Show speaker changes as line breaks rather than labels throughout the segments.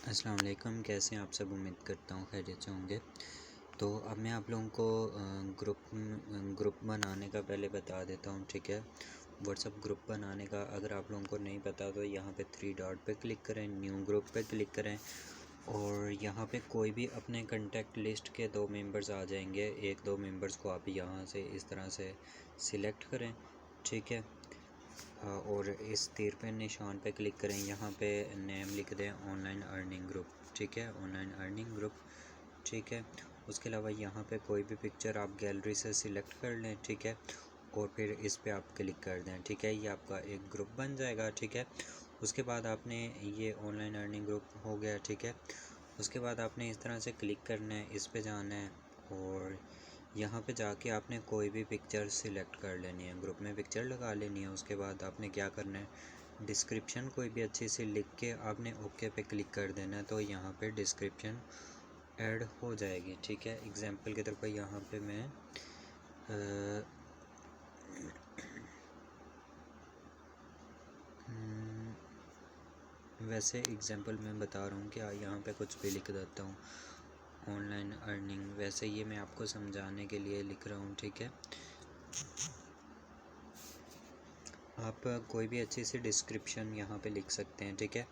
अस्सलाम वालेकुम। कैसे हैं आप सब? उम्मीद करता हूँ खैरियत से होंगे। तो अब मैं आप लोगों को ग्रुप बनाने का पहले बता देता हूँ, ठीक है। व्हाट्सअप ग्रुप बनाने का अगर आप लोगों को नहीं पता तो यहाँ पे 3 डॉट पे क्लिक करें, न्यू ग्रुप पे क्लिक करें और यहाँ पे कोई भी अपने कांटेक्ट लिस्ट के 2 मेंबर्स आ जाएंगे। 1-2 मेंबर्स को आप यहाँ से इस तरह से सिलेक्ट करें, ठीक है। और इस तीर पे निशान पे क्लिक करें, यहाँ पे नेम लिख दें ऑनलाइन अर्निंग ग्रुप, ठीक है, ऑनलाइन अर्निंग ग्रुप, ठीक है। उसके अलावा यहाँ पे कोई भी पिक्चर आप गैलरी से सिलेक्ट कर लें, ठीक है, और फिर इस पे आप क्लिक कर दें, ठीक है। ये आपका एक ग्रुप बन जाएगा, ठीक है। उसके बाद आपने ये ऑनलाइन अर्निंग ग्रुप हो गया, ठीक है। उसके बाद आपने इस तरह से क्लिक करना है, इस पे जाना है और यहाँ पे जाके आपने कोई भी पिक्चर सिलेक्ट कर लेनी है, ग्रुप में पिक्चर लगा लेनी है। उसके बाद आपने क्या करना है, डिस्क्रिप्शन कोई भी अच्छी सी लिख के आपने ओके पे क्लिक कर देना है, तो यहाँ पे डिस्क्रिप्शन ऐड हो जाएगी, ठीक है। एग्जांपल के तौर पर यहाँ पे मैं वैसे एग्जांपल मैं बता रहा हूँ कि यहाँ पे कुछ भी लिख देता हूँ, ऑनलाइन अर्निंग। वैसे ये मैं आपको समझाने के लिए लिख रहा हूँ, ठीक है। आप कोई भी अच्छी सी डिस्क्रिप्शन यहाँ पे लिख सकते हैं, ठीक है।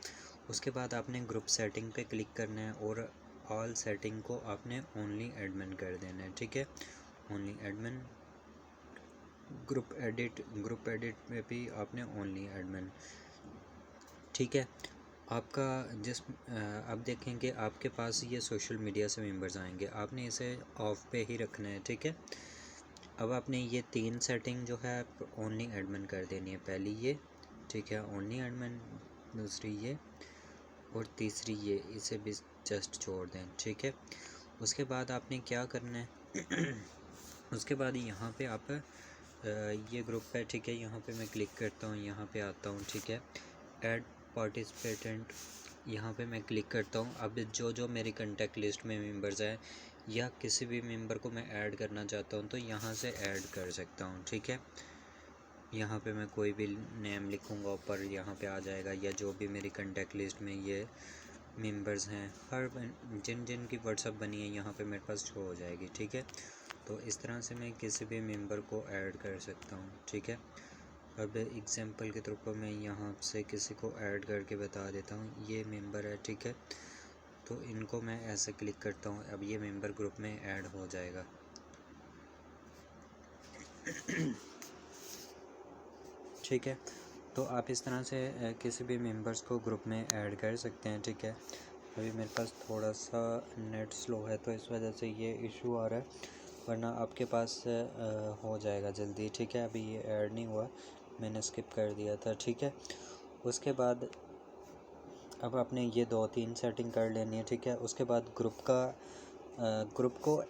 उसके बाद आपने ग्रुप सेटिंग पे क्लिक करना है और ऑल सेटिंग को आपने ओनली एडमिन कर देना है, ठीक है। ओनली एडमिन, ग्रुप एडिट में भी आपने ओनली एडमिन, ठीक है। आपका आप देखेंगे आपके पास ये सोशल मीडिया से मेंबर्स आएंगे, आपने इसे ऑफ पे ही रखना है, ठीक है। अब आपने ये 3 सेटिंग जो है ओनली एडमिन कर देनी है। पहली ये, ठीक है, ओनली एडमिन, दूसरी ये और तीसरी ये, इसे भी जस्ट छोड़ दें, ठीक है। उसके बाद आपने क्या करना है उसके बाद यहाँ पे आप ये ग्रुप है, ठीक है, यहाँ पे मैं क्लिक करता हूँ, यहाँ पे आता हूँ, ठीक है। ऐड पार्टिसिपेंट, यहाँ पे मैं क्लिक करता हूँ। अब जो मेरी कांटेक्ट लिस्ट में मेंबर्स हैं या किसी भी मेंबर को मैं ऐड करना चाहता हूँ तो यहाँ से ऐड कर सकता हूँ, ठीक है। यहाँ पे मैं कोई भी नेम लिखूँगा ऊपर यहाँ पे आ जाएगा, या जो भी मेरी कांटेक्ट लिस्ट में ये मेंबर्स हैं, हर जिन की व्हाट्सअप बनी है यहाँ पे मेरे पास शो हो जाएगी, ठीक है। तो इस तरह से मैं किसी भी मेंबर को ऐड कर सकता हूँ, ठीक है। अब एग्जांपल के तौर पर मैं यहाँ से किसी को ऐड करके बता देता हूँ। ये मेंबर है, ठीक है, तो इनको मैं ऐसे क्लिक करता हूँ, अब ये मेंबर ग्रुप में ऐड हो जाएगा ठीक है। तो आप इस तरह से किसी भी मेंबर्स को ग्रुप में ऐड कर सकते हैं, ठीक है। अभी मेरे पास थोड़ा सा नेट स्लो है तो इस वजह से ये इशू आ रहा है, वरना आपके पास हो जाएगा जल्दी, ठीक है। अभी ये ऐड नहीं हुआ, मैंने स्किप कर दिया था, ठीक है। उसके बाद अब आपने ये 2-3 सेटिंग कर लेनी है, ठीक है। उसके बाद ग्रुप को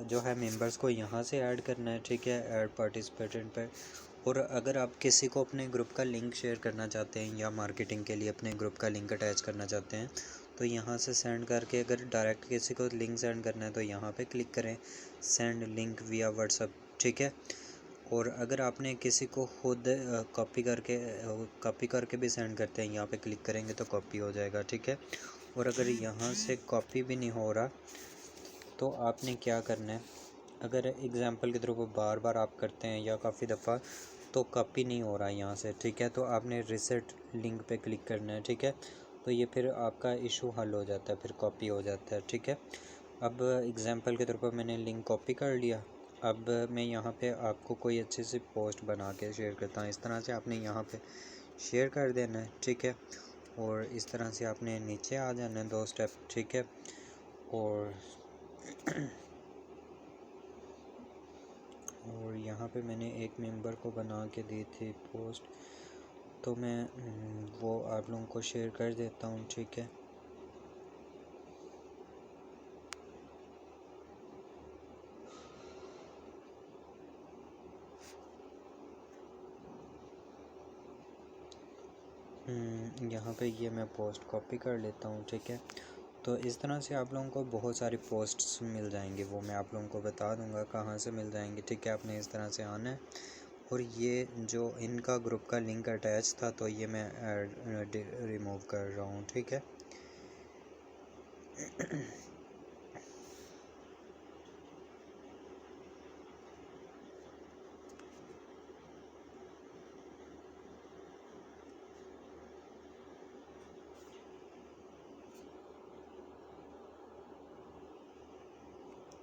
जो है मेंबर्स को यहाँ से ऐड करना है, ठीक है, ऐड पार्टिसिपेंट पर। और अगर आप किसी को अपने ग्रुप का लिंक शेयर करना चाहते हैं या मार्केटिंग के लिए अपने ग्रुप का लिंक अटैच करना चाहते हैं तो यहाँ से सेंड करके, अगर डायरेक्ट किसी को लिंक सेंड करना है तो यहाँ पे क्लिक करें, सेंड लिंक विया व्हाट्सअप, ठीक है। और अगर आपने किसी को खुद कॉपी करके भी सेंड करते हैं, यहाँ पे क्लिक करेंगे तो कॉपी हो जाएगा, ठीक है। और अगर यहाँ से कॉपी भी नहीं हो रहा तो आपने क्या करना है, अगर एग्ज़ाम्पल के थ्रू को बार बार आप करते हैं या काफ़ी दफ़ा तो कॉपी नहीं हो रहा है यहाँ से, ठीक है, तो आपने रिसेट लिंक पे क्लिक करना है, ठीक है। तो ये फिर आपका इशू हल हो जाता है, फिर कॉपी हो जाता है, ठीक है। अब एग्ज़ाम्पल के तौर पर मैंने लिंक कॉपी कर लिया। अब मैं यहाँ पे आपको कोई अच्छी सी पोस्ट बना के शेयर करता हूँ। इस तरह से आपने यहाँ पे शेयर कर देना है, ठीक है। और इस तरह से आपने नीचे आ जाना है 2 स्टेप, ठीक है। और यहाँ पे मैंने एक मेंबर को बना के दी थी पोस्ट, तो मैं वो आप लोगों को शेयर कर देता हूँ, ठीक है। यहाँ पे ये मैं पोस्ट कॉपी कर लेता हूँ, ठीक है। तो इस तरह से आप लोगों को बहुत सारी पोस्ट्स मिल जाएंगी, वो मैं आप लोगों को बता दूंगा कहाँ से मिल जाएंगी, ठीक है। आपने इस तरह से आना है और ये जो इनका ग्रुप का लिंक अटैच था तो ये मैं रिमूव कर रहा हूँ, ठीक है।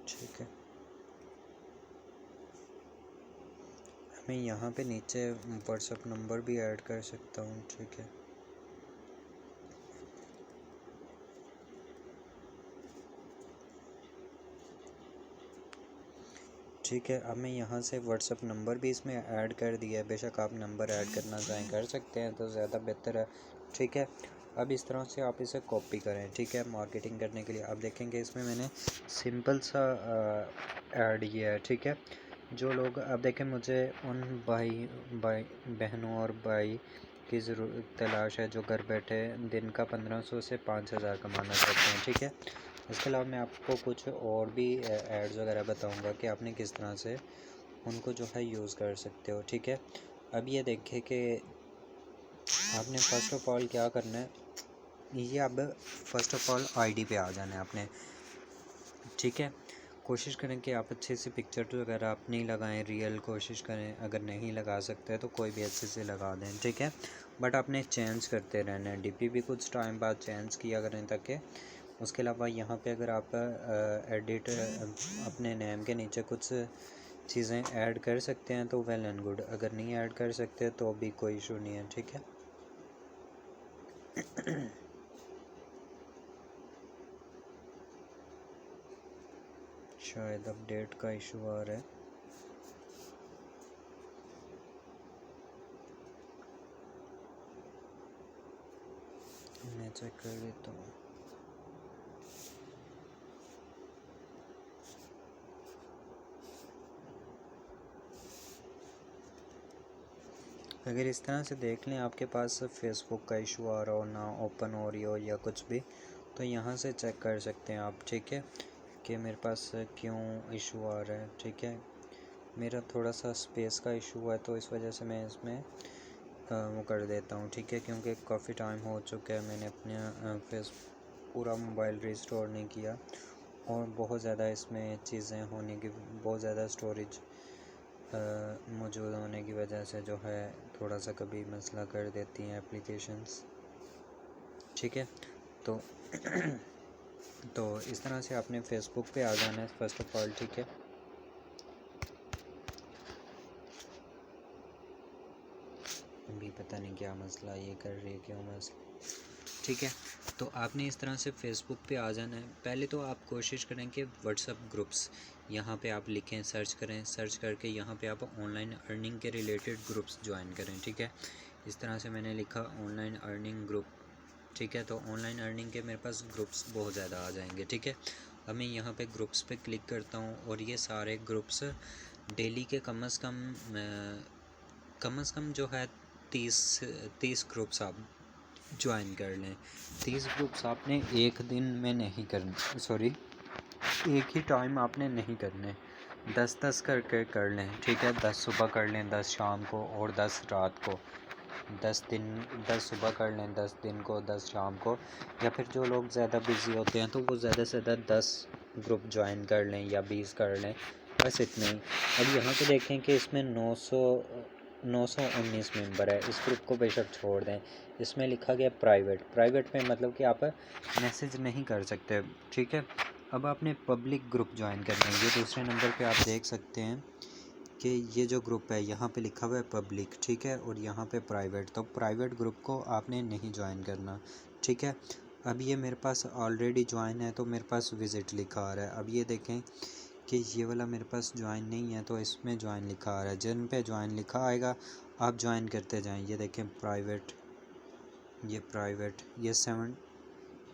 ठीक है, मैं यहाँ पे नीचे व्हाट्सएप नंबर भी ऐड कर सकता हूँ। ठीक है, ठीक है, अब मैं यहाँ से व्हाट्सएप नंबर भी इसमें ऐड कर दिया है। बेशक आप नंबर ऐड करना चाहें कर सकते हैं, तो ज़्यादा बेहतर है। ठीक है, अब इस तरह से आप इसे कॉपी करें। ठीक है, मार्केटिंग करने के लिए आप देखेंगे इसमें मैंने सिंपल सा ऐड किया है। ठीक है, जो लोग अब देखें, मुझे उन भाई बहनों और भाई की ज़रूरत तलाश है जो घर बैठे दिन का 1500 से 5000 कमाना चाहते हैं। ठीक है, इसके अलावा मैं आपको कुछ और भी एड्स वगैरह बताऊंगा कि आपने किस तरह से उनको जो है यूज़ कर सकते हो। ठीक है, अब ये देखें कि आपने फ़र्स्ट ऑफ ऑल क्या करना है, ये अब फ़र्स्ट ऑफ ऑल आईडी पे आ जाना है आपने। ठीक है, कोशिश करें कि आप अच्छे से पिक्चर वगैरह आप नहीं लगाएं, रियल कोशिश करें। अगर नहीं लगा सकते तो कोई भी अच्छे से लगा दें। ठीक है, बट आपने चेंज करते रहना है, डीपी भी कुछ टाइम बाद चेंज किया करें ताकि। उसके अलावा यहाँ पे अगर आप एडिट अपने नेम के नीचे कुछ चीज़ें ऐड कर सकते हैं तो वेल एंड गुड, अगर नहीं ऐड कर सकते तो भी कोई इशू नहीं है। ठीक है, शायद अपडेट का इशू आ रहा है। मैं चेक कर लेता हूँ। अगर इस तरह से देख लें आपके पास फेसबुक का इशू आ रहा हो, ना ओपन हो रही हो या कुछ भी, तो यहाँ से चेक कर सकते हैं आप। ठीक है, कि मेरे पास क्यों इशू आ रहा है। ठीक है, मेरा थोड़ा सा स्पेस का इशू है तो इस वजह से मैं इसमें वो कर देता हूँ। ठीक है, क्योंकि काफ़ी टाइम हो चुका है मैंने अपने पूरा मोबाइल रिस्टोर नहीं किया और बहुत ज़्यादा इसमें चीज़ें होने की, बहुत ज़्यादा स्टोरेज मौजूद होने की वजह से जो है थोड़ा सा कभी मसला कर देती हैं एप्लीकेशंस। ठीक है, तो तो इस तरह से आपने फेसबुक पे आ जाना है फ़र्स्ट ऑफ ऑल। ठीक है, अभी पता नहीं क्या मसला ये कर रही है, क्यों मसला। ठीक है, तो आपने इस तरह से फ़ेसबुक पे आ जाना है। पहले तो आप कोशिश करें कि व्हाट्सअप ग्रुप्स यहाँ पे आप लिखें, सर्च करें, सर्च करके यहाँ पे आप ऑनलाइन अर्निंग के रिलेटेड ग्रुप्स ज्वाइन करें। ठीक है, इस तरह से मैंने लिखा ऑनलाइन अर्निंग ग्रुप। ठीक है, तो ऑनलाइन अर्निंग के मेरे पास ग्रुप्स बहुत ज़्यादा आ जाएंगे। ठीक है, अब मैं यहाँ पे ग्रुप्स पे क्लिक करता हूँ और ये सारे ग्रुप्स डेली के कम से कम जो है 30 ग्रुप्स आप ज्वाइन कर लें। 30 ग्रुप्स आपने एक दिन में नहीं करने, सॉरी एक ही टाइम आपने नहीं करने, 10-10 करके कर लें। ठीक है, 10 सुबह कर लें, 10 शाम को और 10 रात को। 10 सुबह कर लें, 10 दिन को, 10 शाम को। या फिर जो लोग ज़्यादा बिज़ी होते हैं तो वो ज़्यादा से ज़्यादा 10 ग्रुप ज्वाइन कर लें या 20 कर लें, बस इतना ही। अब यहाँ पे देखें कि इसमें 919 मेंबर है। इस ग्रुप को बेशक छोड़ दें, इसमें लिखा गया प्राइवेट में मतलब कि आप मैसेज नहीं कर सकते। ठीक है, अब आपने पब्लिक ग्रुप ज्वाइन करना है। ये दूसरे नंबर पे आप देख सकते हैं कि ये जो ग्रुप है यहाँ पे लिखा हुआ है पब्लिक। ठीक है, और यहाँ पे प्राइवेट, तो प्राइवेट ग्रुप को आपने नहीं ज्वाइन करना। ठीक है, अब ये मेरे पास ऑलरेडी ज्वाइन है तो मेरे पास विज़िट लिखा आ रहा है। अब ये देखें कि ये वाला मेरे पास ज्वाइन नहीं है तो इसमें ज्वाइन लिखा आ रहा है। जिन पे ज्वाइन लिखा आएगा आप ज्वाइन करते जाएं। ये देखें प्राइवेट, ये 7।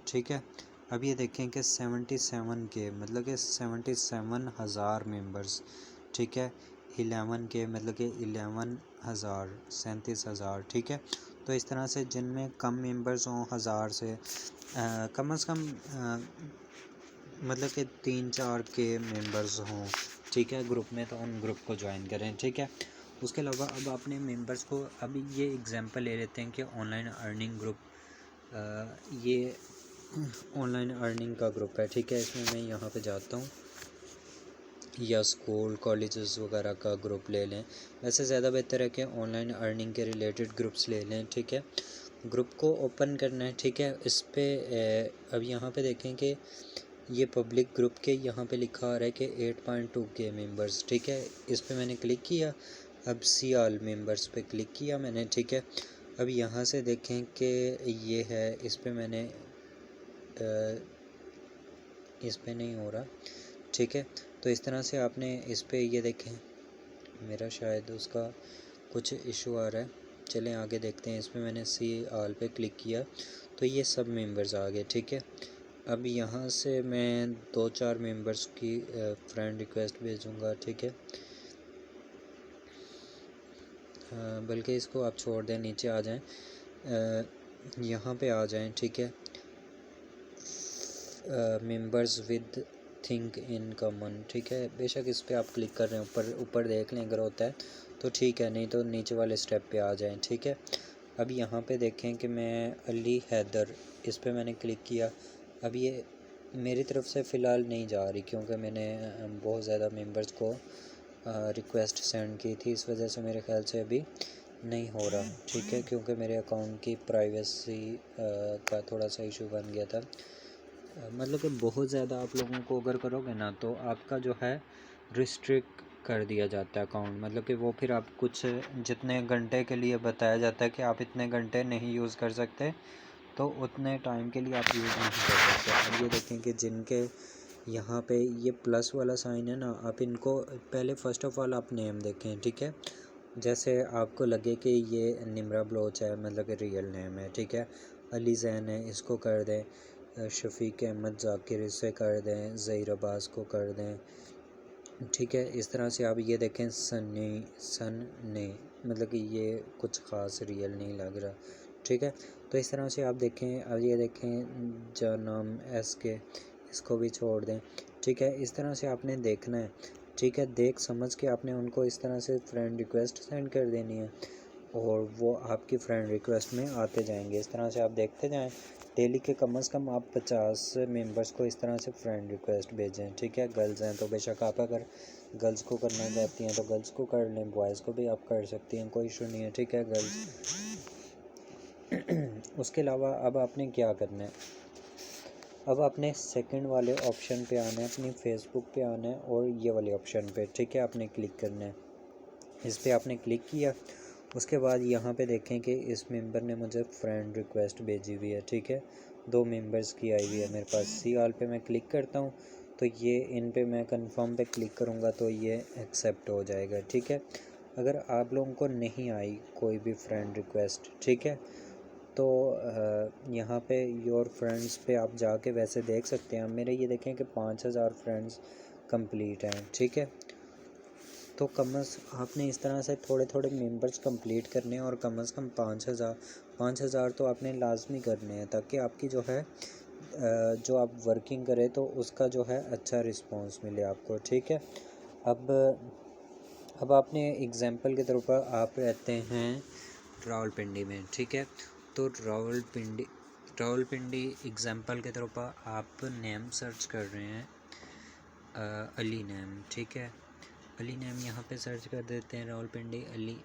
ठीक है, अब ये देखें कि 77 के मतलब कि 77,000 मेंबर्स। ठीक है, 11 के मतलब कि 11,000, 37,000। ठीक है, तो इस तरह से जिनमें कम मेंबर्स हों 1000 से कम से कम मतलब कि 3-4 के मेंबर्स हों। ठीक है, ग्रुप में, तो उन ग्रुप को ज्वाइन करें। ठीक है, उसके अलावा अब अपने मेंबर्स को, अभी ये एग्जांपल ले लेते हैं कि ऑनलाइन अर्निंग ग्रुप ये ऑनलाइन अर्निंग का ग्रुप है, ठीक है। इसमें मैं यहाँ पे जाता हूँ, या स्कूल कॉलेजेस वगैरह का ग्रुप ले लें। वैसे ज़्यादा बेहतर है कि ऑनलाइन अर्निंग के रिलेटेड ग्रुप्स ले लें, ठीक है। ग्रुप को ओपन करना है, ठीक है। इस पर अब यहाँ पे देखें कि ये पब्लिक ग्रुप के यहाँ पे लिखा आ रहा है कि 8.2K मेंबर्स, ठीक है। इस पर मैंने क्लिक किया, अब सी ऑल मेंबर्स पे क्लिक किया मैंने, ठीक है। अब यहाँ से देखें कि ये है, इस पर मैंने इस पर नहीं हो रहा, ठीक है। तो इस तरह से आपने इस पर ये देखें, मेरा शायद उसका कुछ इशू आ रहा है। चलें आगे देखते हैं। इसमें मैंने सी ऑल पे क्लिक किया तो ये सब मेंबर्स आ गए, ठीक है। अब यहाँ से मैं 2-4 मेंबर्स की फ्रेंड रिक्वेस्ट भेजूँगा, ठीक है। बल्कि इसको आप छोड़ दें, नीचे आ जाएं, यहाँ पे आ जाएं, ठीक है। Members with think in common, ठीक है। बेशक इस पर आप क्लिक कर रहे हैं, ऊपर देख लें, अगर होता है तो ठीक है, नहीं तो नीचे वाले स्टेप पे आ जाएं, ठीक है। अब यहाँ पे देखें कि मैं अली हैदर, इस पर मैंने क्लिक किया। अब ये मेरी तरफ से फ़िलहाल नहीं जा रही, क्योंकि मैंने बहुत ज़्यादा मेंबर्स को रिक्वेस्ट सेंड की थी, इस वजह से मेरे ख्याल से अभी नहीं हो रहा, ठीक है। क्योंकि मेरे अकाउंट की प्राइवेसी का थोड़ा सा इशू बन गया था। मतलब कि बहुत ज़्यादा आप लोगों को अगर करोगे ना तो आपका जो है रिस्ट्रिक्ट कर दिया जाता है अकाउंट। मतलब कि वो फिर आप कुछ जितने घंटे के लिए बताया जाता है कि आप इतने घंटे नहीं यूज़ कर सकते, तो उतने टाइम के लिए आप यूज़ नहीं कर सकते। अब ये देखें कि जिनके यहाँ पे ये प्लस वाला साइन है ना, आप इनको पहले फ़र्स्ट ऑफ़ ऑल आप नेम देखें, ठीक है। जैसे आपको लगे कि ये निमरा बलोच है, मतलब कि रियल नेम है, ठीक है। अली जैन है, इसको कर दें। शफीक अहमद ज़ाकिर, इसे कर दें। ज़हीर अब्बास को कर दें, ठीक है। इस तरह से आप ये देखें, सन ने, मतलब कि ये कुछ ख़ास रियल नहीं लग रहा, ठीक है। तो इस तरह से आप देखें। अब ये देखें जनाम SK, इसको भी छोड़ दें, ठीक है। इस तरह से आपने देखना है, ठीक है। देख समझ के आपने उनको इस तरह से फ्रेंड रिक्वेस्ट सेंड कर देनी है और वो आपकी फ्रेंड रिक्वेस्ट में आते जाएंगे। इस तरह से आप देखते जाएं। डेली के कम से कम आप 50 मेंबर्स को इस तरह से फ्रेंड रिक्वेस्ट भेजें, ठीक है। गर्ल्स हैं तो बेशक आप अगर गर्ल्स को करना चाहती हैं तो गर्ल्स को कर लें, बॉयज़ को भी आप कर सकती हैं, कोई इशू नहीं है, ठीक है। गर्ल्स उसके अलावा अब आपने क्या करना है, अब आपने सेकंड वाले ऑप्शन पे आना है, अपनी फेसबुक पे आना है और ये वाले ऑप्शन पे, ठीक है, आपने क्लिक करना है। इस पर आपने क्लिक किया, उसके बाद यहाँ पे देखें कि इस मेंबर ने मुझे फ्रेंड रिक्वेस्ट भेजी हुई है, ठीक है। 2 मेंबर्स की आई हुई है मेरे पास। सी ऑल पे मैं क्लिक करता हूँ तो ये इन पे मैं कंफर्म पे क्लिक करूँगा तो ये एक्सेप्ट हो जाएगा, ठीक है। अगर आप लोगों को नहीं आई कोई भी फ्रेंड रिक्वेस्ट, ठीक है, तो यहाँ पे योर फ्रेंड्स पे आप जाके वैसे देख सकते हैं। मेरे ये देखें कि 5000 फ्रेंड्स कंप्लीट हैं, ठीक है। तो आपने इस तरह से थोड़े थोड़े मेंबर्स कंप्लीट करने हैं और कम से कम 5000 तो आपने लाजमी करने हैं, ताकि आपकी जो है जो आप वर्किंग करें तो उसका जो है अच्छा रिस्पांस मिले आपको, ठीक है। अब आपने एग्जांपल के तौर पर आप रहते हैं रावलपिंडी में, ठीक है। तो रावलपिंडी एग्जांपल के तौर पर आप नेम सर्च कर रहे हैं, अली नेम, ठीक है। अली नेम यहाँ पे सर्च कर देते हैं, रावलपिंडी अली,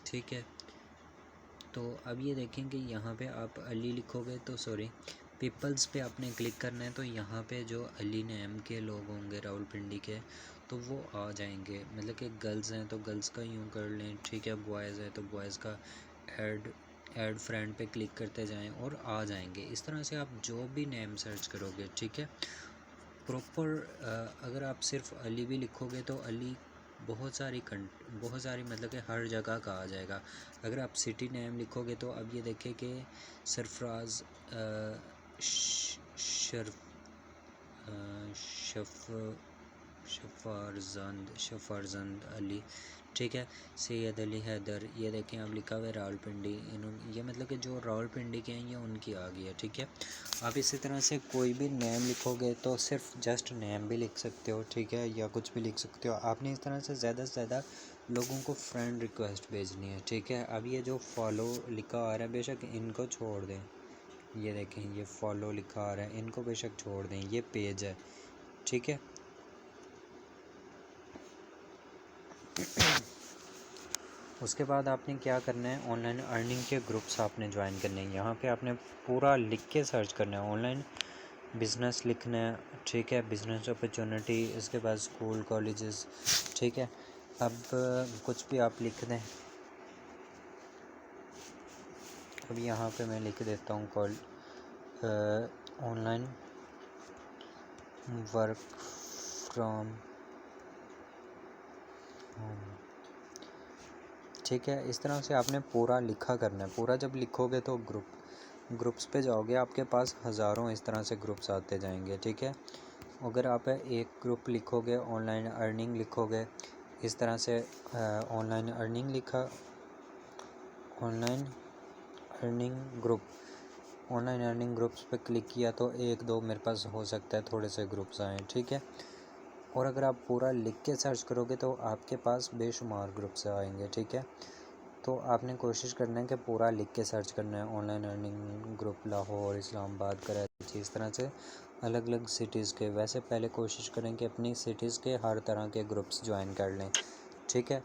ठीक है। तो अब ये देखें कि यहाँ पे आप अली लिखोगे तो पीपल्स पे आपने क्लिक करना है, तो यहाँ पे जो अली नेम के लोग होंगे रावलपिंडी के तो वो आ जाएंगे। मतलब कि गर्ल्स हैं तो गर्ल्स का यूँ कर लें, ठीक है। बॉयज़ है तो बॉयज़ का ऐड फ्रेंड पे क्लिक करते जाएं और आ जाएंगे। इस तरह से आप जो भी नेम सर्च करोगे, ठीक है, प्रॉपर अगर आप सिर्फ अली भी लिखोगे तो अली बहुत सारी मतलब कि हर जगह का आ जाएगा। अगर आप सिटी नेम लिखोगे तो अब ये देखें कि सरफराज शफारजंद अली, ठीक है। सैयद अली हैदर, ये देखें अब लिखा हुआ है रावलपिंडी, इन्होंने ये मतलब कि जो रावलपिंडी के हैं ये उनकी आ गई है, ठीक है। आप इसी तरह से कोई भी नेम लिखोगे तो सिर्फ जस्ट नेम भी लिख सकते हो, ठीक है, या कुछ भी लिख सकते हो। आपने इस तरह से ज़्यादा से ज़्यादा लोगों को फ्रेंड रिक्वेस्ट भेजनी है, ठीक है। अब ये जो फॉलो लिखा आ रहा है बेशक इनको छोड़ दें, ये देखें ये फॉलो लिखा आ रहा है, इनको बेशक छोड़ दें, ये पेज है, ठीक है। उसके बाद आपने क्या करना है, ऑनलाइन अर्निंग के ग्रुप्स आपने ज्वाइन करने हैं। यहाँ पे आपने पूरा लिख के सर्च करना है, ऑनलाइन बिज़नेस लिखना है, ठीक है, बिज़नेस अपॉर्चुनिटी, इसके बाद स्कूल कॉलेजेस, ठीक है। अब कुछ भी आप लिख दें, अब यहाँ पे मैं लिख देता हूँ ऑनलाइन वर्क फ्रॉम होम, ठीक है। इस तरह से आपने पूरा लिखा करना है। पूरा जब लिखोगे तो ग्रुप्स पे जाओगे, आपके पास हज़ारों इस तरह से ग्रुप्स आते जाएंगे, ठीक है। अगर आप एक ग्रुप लिखोगे, ऑनलाइन अर्निंग लिखोगे, इस तरह से ऑनलाइन अर्निंग लिखा, online earning group, online earning groups पे क्लिक किया तो एक दो मेरे पास हो सकता है थोड़े से ग्रुप्स आए, ठीक है। और अगर आप पूरा लिख के सर्च करोगे तो आपके पास बेशुमार ग्रुप्स आएंगे, ठीक है। तो आपने कोशिश करना है कि पूरा लिख के सर्च करना है, online earning group Lahore, Islamabad, Karachi, इस तरह से अलग अलग सिटीज़ के। वैसे पहले कोशिश करें कि अपनी सिटीज़ के हर तरह के ग्रुप्स ज्वाइन कर लें, ठीक है।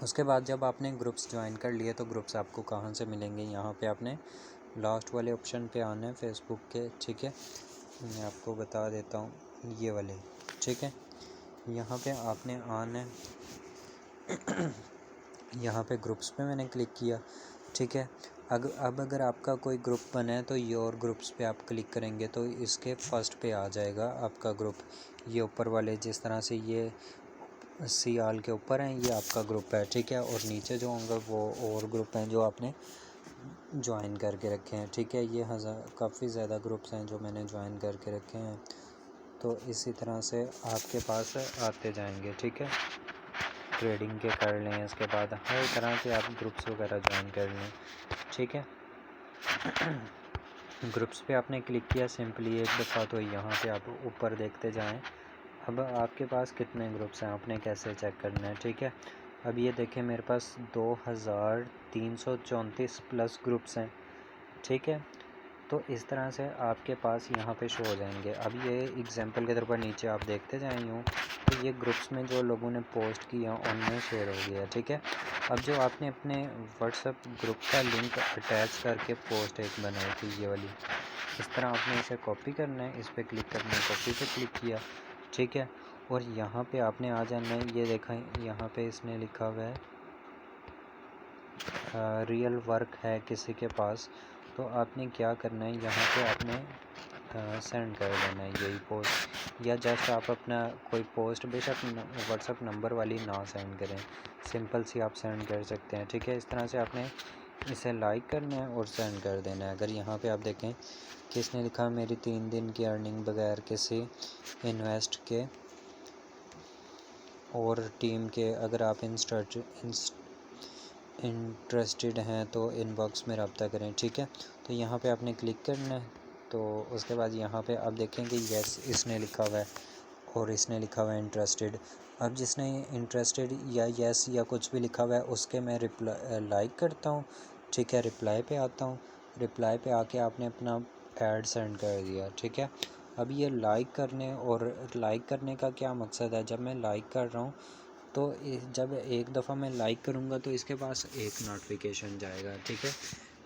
उसके बाद जब आपने ग्रुप्स ज्वाइन कर लिए तो ग्रुप्स आपको कहाँ से मिलेंगे, यहाँ पे आपने लास्ट वाले ऑप्शन पे आना है फेसबुक के, ठीक है। मैं आपको बता देता हूँ, ये वाले, ठीक है। यहाँ पे आपने आना है यहाँ पे ग्रुप्स पे मैंने क्लिक किया, ठीक है। अब अगर आपका कोई ग्रुप बना है तो योर ग्रुप्स पे आप क्लिक करेंगे तो इसके फर्स्ट पे आ जाएगा आपका ग्रुप, ये ऊपर वाले जिस तरह से ये सियाल के ऊपर हैं, ये आपका ग्रुप है, ठीक है। और नीचे जो होंगे वो और ग्रुप हैं जो आपने ज्वाइन करके रखे हैं, ठीक है। ये काफ़ी ज़्यादा ग्रुप्स हैं जो मैंने ज्वाइन करके रखे हैं। तो इसी तरह से आपके पास आते जाएंगे, ठीक है। ट्रेडिंग के कर लें, इसके बाद हर तरह के आप ग्रुप्स वगैरह ज्वाइन कर लें, ठीक है। ग्रुप्स पे आपने क्लिक किया सिंपली एक दफ़ा, तो यहाँ पे आप ऊपर देखते जाएं। अब आपके पास कितने ग्रुप्स हैं आपने कैसे चेक करना है, ठीक है। अब ये देखें मेरे पास 2334 प्लस ग्रुप्स हैं, ठीक है। तो इस तरह से आपके पास यहाँ पे शो हो जाएंगे। अब ये एग्जांपल के तौर पर नीचे आप देखते जाएं यूँ, तो ये ग्रुप्स में जो लोगों ने पोस्ट किया उनमें शेयर हो गया, ठीक है। अब जो आपने अपने व्हाट्सएप ग्रुप का लिंक अटैच करके पोस्ट एक बनाई थी ये वाली, इस तरह आपने इसे कॉपी करना है, इस पर क्लिक करना है, कॉपी पे क्लिक किया, ठीक है। और यहाँ पे आपने आ जाना है, ये देखा यहाँ पे इसने लिखा हुआ है रियल वर्क है किसी के पास, तो आपने क्या करना है, यहाँ पे आपने सेंड कर देना है यही पोस्ट, या जस्ट आप अपना कोई पोस्ट बेशक व्हाट्सएप नंबर वाली ना सेंड करें, सिंपल सी आप सेंड कर सकते हैं, ठीक है। इस तरह से आपने इसे लाइक करना है और सेंड कर देना है। अगर यहाँ पे आप देखें कि इसने लिखा मेरी 3 दिन की अर्निंग बगैर किसी इन्वेस्ट के और टीम के, अगर आप इंटरेस्टेड हैं तो इनबॉक्स में रब्ता करें, ठीक है। तो यहाँ पे आपने क्लिक करना है, तो उसके बाद यहाँ पे आप देखें कि यस इसने लिखा हुआ है और इसने लिखा हुआ है इंटरेस्टेड। अब जिसने इंटरेस्टेड या यस या कुछ भी लिखा हुआ है उसके मैं लाइक करता हूँ, ठीक है, रिप्लाई पे आता हूँ। रिप्लाई पे आके आपने अपना ऐड सेंड कर दिया, ठीक है। अब ये लाइक करने का क्या मकसद है, जब मैं लाइक कर रहा हूँ तो जब एक दफ़ा मैं लाइक करूँगा तो इसके पास एक नोटिफिकेशन जाएगा, ठीक है।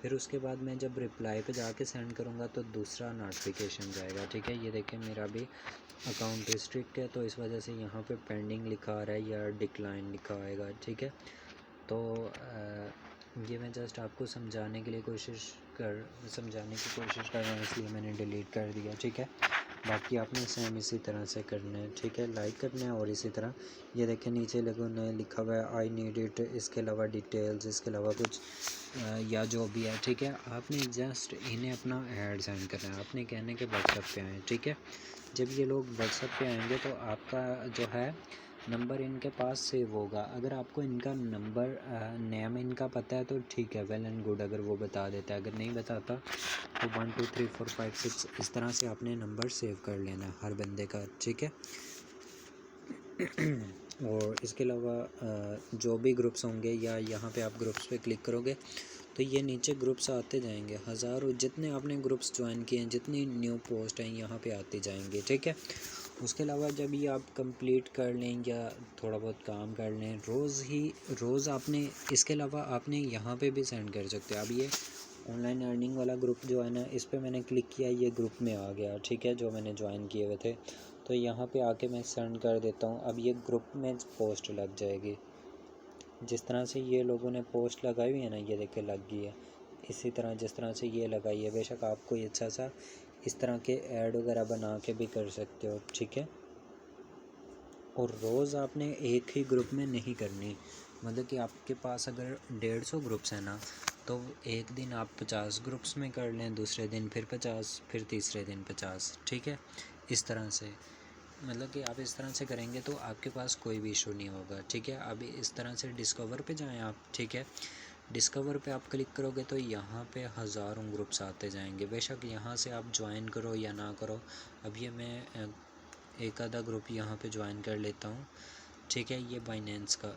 फिर उसके बाद मैं जब रिप्लाई पे जाके सेंड करूँगा तो दूसरा नोटिफिकेशन जाएगा, ठीक है। ये देखें मेरा भी अकाउंट रिस्ट्रिक्ट है तो इस वजह से यहाँ पे पेंडिंग लिखा आ रहा है या डिक्लाइन लिखा आएगा, ठीक है। तो ये मैं जस्ट आपको समझाने की कोशिश कर रहा हूँ, इसलिए मैंने डिलीट कर दिया, ठीक है। बाकी आपने सेम इसी तरह से करना है, ठीक है, लाइक करना है। और इसी तरह ये देखें नीचे लोगों ने लिखा हुआ है आई नीड इट, इसके अलावा डिटेल्स, इसके अलावा कुछ या जो भी है, ठीक है। आपने जस्ट इन्हें अपना ऐड सेंड करना है, आपने कहने के व्हाट्सएप पे आए, ठीक है। जब ये लोग व्हाट्सएप पे आएंगे तो आपका जो है नंबर इनके पास सेव होगा। अगर आपको इनका नंबर नेम इनका पता है तो ठीक है, वेल एंड गुड, अगर वो बता देता है। अगर नहीं बताता तो 1 2 3 4 5 6 इस तरह से आपने नंबर सेव कर लेना है हर बंदे का, ठीक है। और इसके अलावा जो भी ग्रुप्स होंगे या यहाँ पे आप ग्रुप्स पे क्लिक करोगे तो ये नीचे ग्रुप्स आते जाएंगे, हज़ारों जितने आपने ग्रुप्स ज्वाइन किए हैं, जितनी न्यू पोस्ट हैं यहाँ पे आती जाएंगी, ठीक है। उसके अलावा जब ये आप कंप्लीट कर लें या थोड़ा बहुत काम कर लें, रोज़ आपने, इसके अलावा आपने यहाँ पे भी सेंड कर सकते हैं। अब ये ऑनलाइन अर्निंग वाला ग्रुप जो है ना, इस पर मैंने क्लिक किया, ये ग्रुप में आ गया, ठीक है, जो मैंने ज्वाइन किए हुए थे। तो यहाँ पे आके मैं सेंड कर देता हूँ। अब ये ग्रुप में पोस्ट लग जाएगी, जिस तरह से ये लोगों ने पोस्ट लगाई हुई है ना, ये देखे लग गई है। इसी तरह जिस तरह से ये लगाई है, बेशक आप कोई अच्छा सा इस तरह के ऐड वगैरह बना के भी कर सकते हो, ठीक है। और रोज़ आपने एक ही ग्रुप में नहीं करनी, मतलब कि आपके पास अगर 150 ग्रुप्स हैं ना, तो एक दिन आप 50 ग्रुप्स में कर लें, दूसरे दिन फिर 50, फिर तीसरे दिन 50, ठीक है। इस तरह से, मतलब कि आप इस तरह से करेंगे तो आपके पास कोई भी इशू नहीं होगा, ठीक है। अभी इस तरह से डिस्कवर पे जाएं आप, ठीक है। डिस्कवर पे आप क्लिक करोगे तो यहाँ पे हज़ारों ग्रुप्स आते जाएंगे, बेशक यहाँ से आप ज्वाइन करो या ना करो। अब ये मैं एक आधा ग्रुप यहाँ पे ज्वाइन कर लेता हूँ, ठीक है। ये बाइनेंस का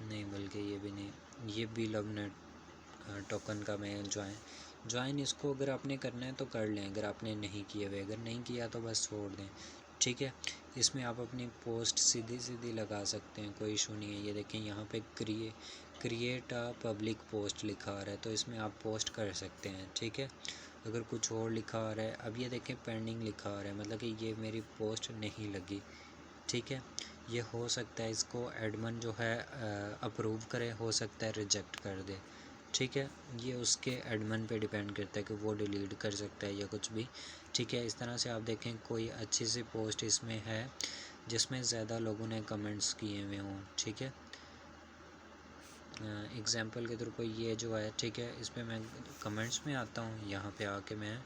नहीं, बल्कि ये भी नहीं, ये भी लवनेट टोकन का मैं ज्वाइन इसको अगर आपने करना है तो कर लें, अगर आपने नहीं किए हुए, अगर नहीं किया तो बस छोड़ दें, ठीक है। इसमें आप अपनी पोस्ट सीधी लगा सकते हैं, कोई इशू नहीं है। ये देखें यहाँ पे क्रिएट अ पब्लिक पोस्ट लिखा आ रहा है, तो इसमें आप पोस्ट कर सकते हैं, ठीक है। अगर कुछ और लिखा आ रहा है, अब ये देखें पेंडिंग लिखा आ रहा है, मतलब कि ये मेरी पोस्ट नहीं लगी, ठीक है। ये हो सकता है इसको एडमिन जो है अप्रूव करे, हो सकता है रिजेक्ट कर दे, ठीक है। ये उसके एडमिन पे डिपेंड करता है कि वो डिलीट कर सकता है या कुछ भी, ठीक है। इस तरह से आप देखें कोई अच्छी सी पोस्ट इसमें है जिसमें ज़्यादा लोगों ने कमेंट्स किए हुए हों, ठीक है। एग्ज़ाम्पल के तौर पर ये जो है, ठीक है, इस पर मैं कमेंट्स में आता हूँ, यहाँ पे आके मैं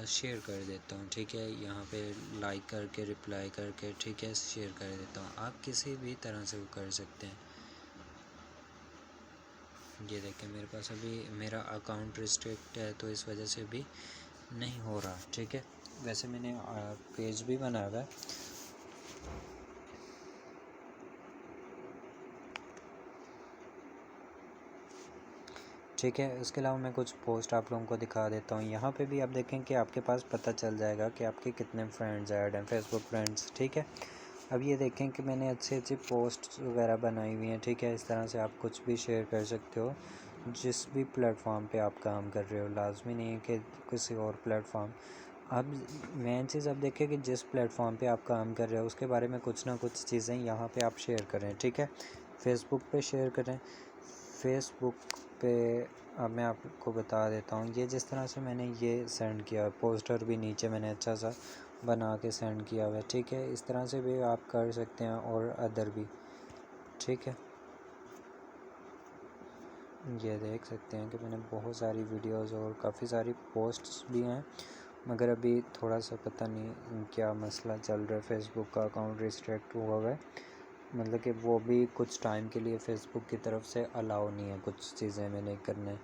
शेयर कर देता हूँ, ठीक है। यहाँ पे लाइक करके, रिप्लाई करके, ठीक है, शेयर कर देता हूँ। आप किसी भी तरह से वो कर सकते हैं। ये देखें मेरे पास अभी मेरा अकाउंट रिस्ट्रिक्ट है, तो इस वजह से भी नहीं हो रहा, ठीक है। वैसे मैंने पेज भी बनाया हुआ है, ठीक है। उसके अलावा मैं कुछ पोस्ट आप लोगों को दिखा देता हूँ। यहाँ पे भी आप देखें कि आपके पास पता चल जाएगा कि आपके कितने फ्रेंड्स ऐड हैं, फेसबुक फ्रेंड्स, ठीक है। अब ये देखें कि मैंने अच्छी पोस्ट वगैरह बनाई हुई हैं, ठीक है। इस तरह से आप कुछ भी शेयर कर सकते हो, जिस भी प्लेटफॉर्म पे आप काम कर रहे हो, लाजमी नहीं है कि किसी और प्लेटफॉर्म। अब मेन चीज़ अब देखें कि जिस प्लेटफॉर्म पे आप काम कर रहे हो उसके बारे में कुछ ना कुछ चीज़ें यहाँ पे आप शेयर करें, ठीक है। फेसबुक पे शेयर करें, फेसबुक पे अब मैं आपको बता देता हूँ। ये जिस तरह से मैंने ये सेंड किया, पोस्टर भी नीचे मैंने अच्छा सा बना के सेंड किया हुआ है, ठीक है। इस तरह से भी आप कर सकते हैं और अदर भी, ठीक है। ये देख सकते हैं कि मैंने बहुत सारी वीडियोस और काफ़ी सारी पोस्ट्स भी हैं, मगर अभी थोड़ा सा पता नहीं क्या मसला चल रहा है, फेसबुक का अकाउंट रिस्ट्रिक्ट हुआ हुआ है, मतलब कि वो भी कुछ टाइम के लिए फ़ेसबुक की तरफ से अलाउ नहीं है कुछ चीज़ें मैंने करने,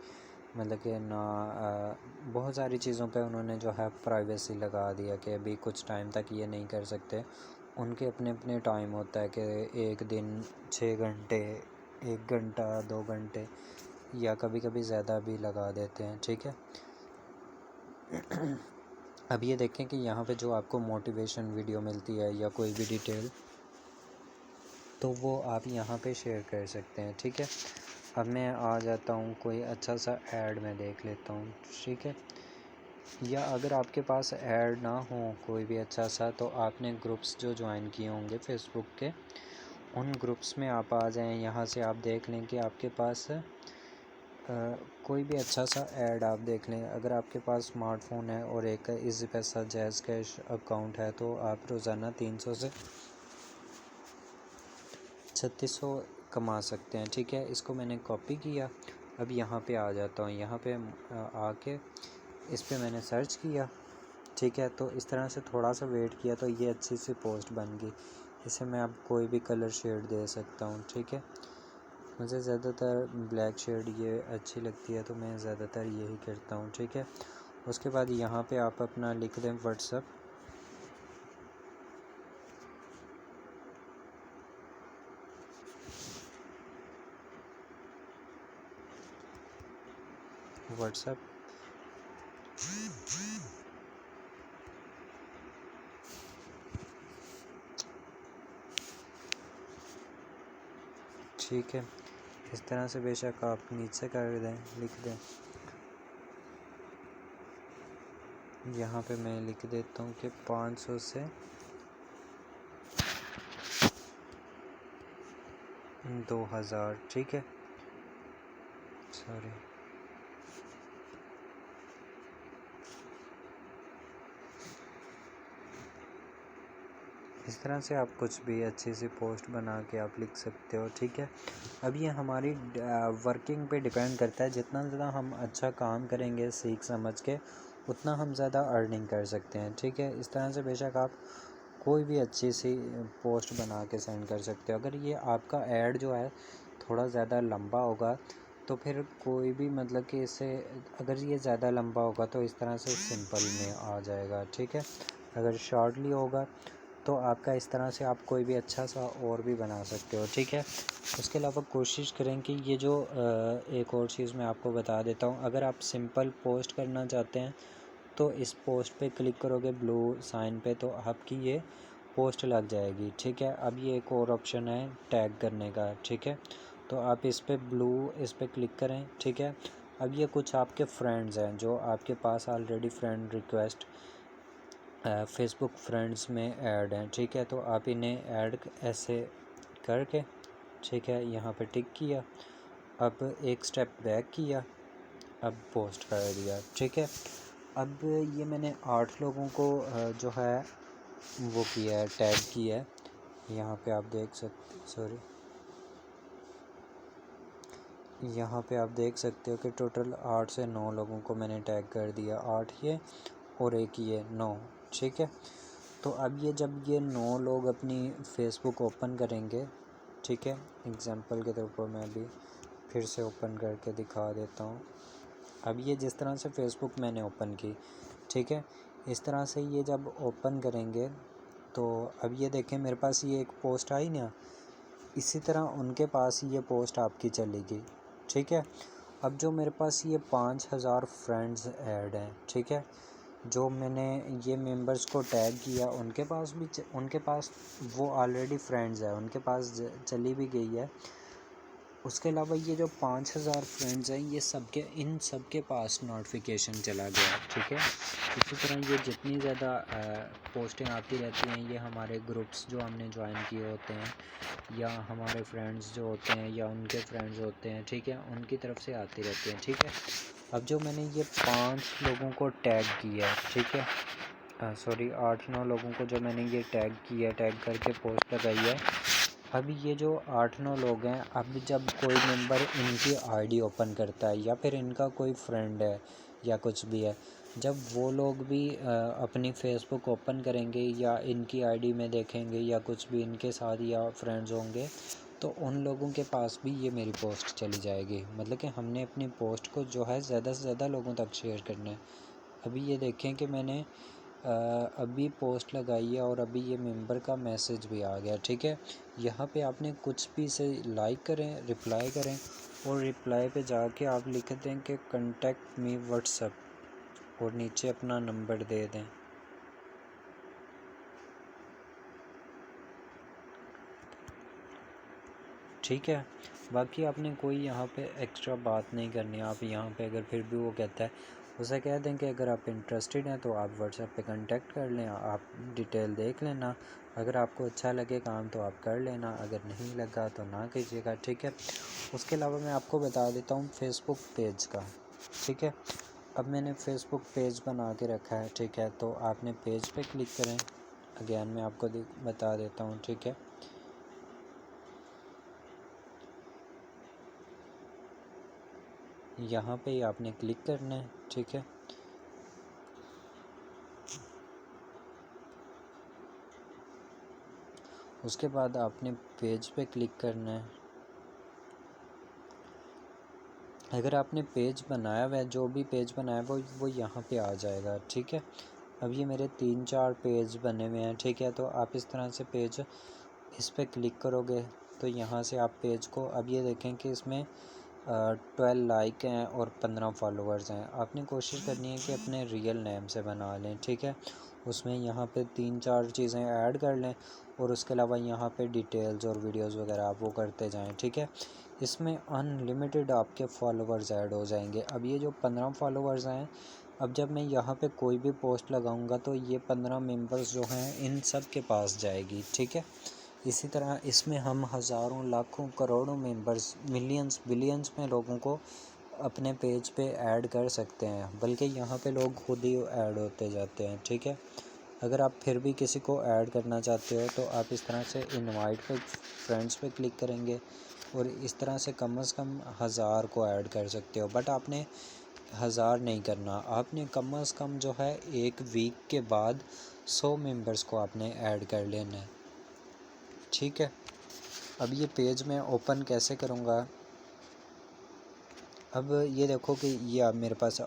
मतलब कि ना बहुत सारी चीज़ों पे उन्होंने जो है प्राइवेसी लगा दिया कि अभी कुछ टाइम तक ये नहीं कर सकते। उनके अपने अपने टाइम होता है कि एक दिन 6 घंटे, 1 घंटा, 2 घंटे, या कभी कभी ज़्यादा भी लगा देते हैं, ठीक है। अब ये देखें कि यहाँ पे जो आपको मोटिवेशन वीडियो मिलती है या कोई भी डिटेल, तो वो आप यहाँ पे शेयर कर सकते हैं, ठीक है। अब मैं आ जाता हूँ, कोई अच्छा सा ऐड मैं देख लेता हूँ, ठीक है। या अगर आपके पास ऐड ना हो कोई भी अच्छा सा, तो आपने ग्रुप्स जो ज्वाइन किए होंगे फेसबुक के, उन ग्रुप्स में आप आ जाएं। यहाँ से आप देख लें कि आपके पास कोई भी अच्छा सा ऐड आप देख लें। अगर आपके पास स्मार्टफ़ोन है और एक इजी पैसा जैज़ कैश अकाउंट है, तो आप रोज़ाना 300 से 3600 कमा सकते हैं, ठीक है। इसको मैंने कॉपी किया, अब यहाँ पे आ जाता हूँ। यहाँ पे आके इस पे मैंने सर्च किया, ठीक है। तो इस तरह से थोड़ा सा वेट किया तो ये अच्छी सी पोस्ट बन गई। इसे मैं अब कोई भी कलर शेड दे सकता हूँ, ठीक है। मुझे ज़्यादातर ब्लैक शेड ये अच्छी लगती है, तो मैं ज़्यादातर यही करता हूँ, ठीक है। उसके बाद यहाँ पे आप अपना लिख दें व्हाट्सअप, व्हाट्सएप। ठीक है, इस तरह से बेशक आप नीचे कर दें, लिख दें। यहाँ पे मैं लिख देता हूँ कि 500 से 2000। ठीक है, सॉरी, इस तरह से आप कुछ भी अच्छी सी पोस्ट बना के आप लिख सकते हो। ठीक है, अब ये हमारी वर्किंग पे डिपेंड करता है। जितना ज़्यादा हम अच्छा काम करेंगे सीख समझ के, उतना हम ज़्यादा अर्निंग कर सकते हैं। ठीक है, इस तरह से बेशक आप कोई भी अच्छी सी पोस्ट बना के सेंड कर सकते हो। अगर ये आपका ऐड जो है थोड़ा ज़्यादा लंबा होगा तो फिर कोई भी मतलब कि इसे, अगर ये ज़्यादा लंबा होगा तो इस तरह से सिंपल में आ जाएगा। ठीक है, अगर शॉर्टली होगा तो आपका इस तरह से आप कोई भी अच्छा सा और भी बना सकते हो। ठीक है, उसके अलावा कोशिश करें कि ये जो एक और चीज़ मैं आपको बता देता हूँ, अगर आप सिंपल पोस्ट करना चाहते हैं तो इस पोस्ट पे क्लिक करोगे ब्लू साइन पे, तो आपकी ये पोस्ट लग जाएगी। ठीक है, अब ये एक और ऑप्शन है टैग करने का। ठीक है, तो आप इस पे क्लिक करें। ठीक है, अब ये कुछ आपके फ्रेंड्स हैं जो आपके पास already friend request Facebook friends में ऐड हैं। ठीक है, तो आप इन्हें ऐड ऐसे करके, ठीक है, यहाँ पे टिक किया, अब एक स्टेप बैक किया, अब पोस्ट कर दिया। ठीक है, अब ये मैंने 8 लोगों को जो है वो किया है, टैग किया है। यहाँ पे आप देख सकते, यहाँ पे आप देख सकते हो कि टोटल 8 से 9 लोगों को मैंने टैग कर दिया। 8 ये और एक ये 9। ठीक है, तो अब ये जब ये 9 लोग अपनी फेसबुक ओपन करेंगे, ठीक है, एग्जांपल के तौर पर मैं अभी फिर से ओपन करके दिखा देता हूँ। अब ये जिस तरह से फेसबुक मैंने ओपन की, ठीक है, इस तरह से ये जब ओपन करेंगे तो अब ये देखें मेरे पास ये एक पोस्ट आई ना, इसी तरह उनके पास ये पोस्ट आपकी चलेगी। ठीक है, अब जो मेरे पास ये 5000 फ्रेंड्स ऐड हैं, ठीक है, जो मैंने ये मेंबर्स को टैग किया उनके पास वो ऑलरेडी फ्रेंड्स है, उनके पास चली भी गई है। उसके अलावा ये जो 5000 फ्रेंड्स हैं ये इन सब के पास नोटिफिकेशन चला गया। ठीक है, इसी तरह ये जितनी ज़्यादा पोस्टें आती रहती हैं, ये हमारे ग्रुप्स जो हमने ज्वाइन किए होते हैं या हमारे फ्रेंड्स जो होते हैं या उनके फ्रेंड्स होते हैं, ठीक है, उनकी तरफ से आती रहती हैं। ठीक है, अब जो मैंने ये 5 लोगों को टैग किया है, ठीक है, सॉरी 8-9 लोगों को जो मैंने ये टैग किया, टैग करके पोस्ट लगाई है, अब ये जो 8-9 लोग हैं, अब जब कोई मेंबर इनकी आईडी ओपन करता है या फिर इनका कोई फ्रेंड है या कुछ भी है, जब वो लोग भी अपनी फेसबुक ओपन करेंगे या इनकी आईडी में देखेंगे या कुछ भी इनके साथ या फ्रेंड्स होंगे, तो उन लोगों के पास भी ये मेरी पोस्ट चली जाएगी। मतलब कि हमने अपनी पोस्ट को जो है ज़्यादा से ज़्यादा लोगों तक शेयर करना है। अभी ये देखें कि मैंने अभी पोस्ट लगाई है और अभी ये मेंबर का मैसेज भी आ गया। ठीक है, यहाँ पे आपने कुछ भी से लाइक करें, रिप्लाई करें, और रिप्लाई पे जाके आप लिख दें कि कॉन्टैक्ट मी व्हाट्सएप और नीचे अपना नंबर दे दें। ठीक है, बाकी आपने कोई यहाँ पे एक्स्ट्रा बात नहीं करनी। आप यहाँ पे अगर फिर भी वो कहता है, उसे कह दें कि अगर आप इंटरेस्टेड हैं तो आप व्हाट्सएप पे कांटेक्ट कर लें, आप डिटेल देख लेना, अगर आपको अच्छा लगे काम तो आप कर लेना, अगर नहीं लगा तो ना कीजिएगा। ठीक है, उसके अलावा मैं आपको बता देता हूँ फेसबुक पेज का। ठीक है, अब मैंने फेसबुक पेज बना के रखा है। ठीक है, तो आपने पेज पे क्लिक करें, अगेन मैं आपको बता देता हूँ। ठीक है, यहाँ पे ही आपने क्लिक करना है। ठीक है, उसके बाद आपने पेज पे क्लिक करना है। अगर आपने पेज बनाया हुआ है, जो भी पेज बनाया है वो यहाँ पे आ जाएगा। ठीक है, अब ये मेरे 3-4 पेज बने हुए हैं। ठीक है, तो आप इस तरह से पेज इस पे क्लिक करोगे तो यहाँ से आप पेज को, अब ये देखें कि इसमें 12 लाइक हैं और 15 फॉलोअर्स हैं। आपने कोशिश करनी है कि अपने रियल नेम से बना लें, ठीक है। उसमें यहाँ पे 3-4 चीज़ें ऐड कर लें और उसके अलावा यहाँ पे डिटेल्स और वीडियोस वगैरह आप वो करते जाएं, ठीक है। इसमें अनलिमिटेड आपके फॉलोअर्स ऐड हो जाएंगे। अब ये जो 15 फॉलोअर्स हैं, अब जब मैं यहाँ पे कोई भी पोस्ट लगाऊंगा तो ये 15 मेंबर्स जो हैं इन सब के पास जाएगी, ठीक है। इसी तरह इसमें हम हज़ारों, लाखों, करोड़ों मेंबर्स, मिलियंस, बिलियंस में लोगों को अपने पेज पे ऐड कर सकते हैं, बल्कि यहाँ पे लोग खुद ही ऐड होते जाते हैं, ठीक है। अगर आप फिर भी किसी को ऐड करना चाहते हो तो आप इस तरह से इनवाइट पे, फ्रेंड्स पे क्लिक करेंगे और इस तरह से कम से कम 1000 को ऐड कर सकते हो। बट आपने 1000 नहीं करना, आपने कम से कम जो है एक वीक के बाद 100 मेंबर्स को आपने ऐड कर लेना है, ठीक है। अब ये पेज मैं ओपन कैसे करूँगा, अब ये देखो कि ये अब मेरे पास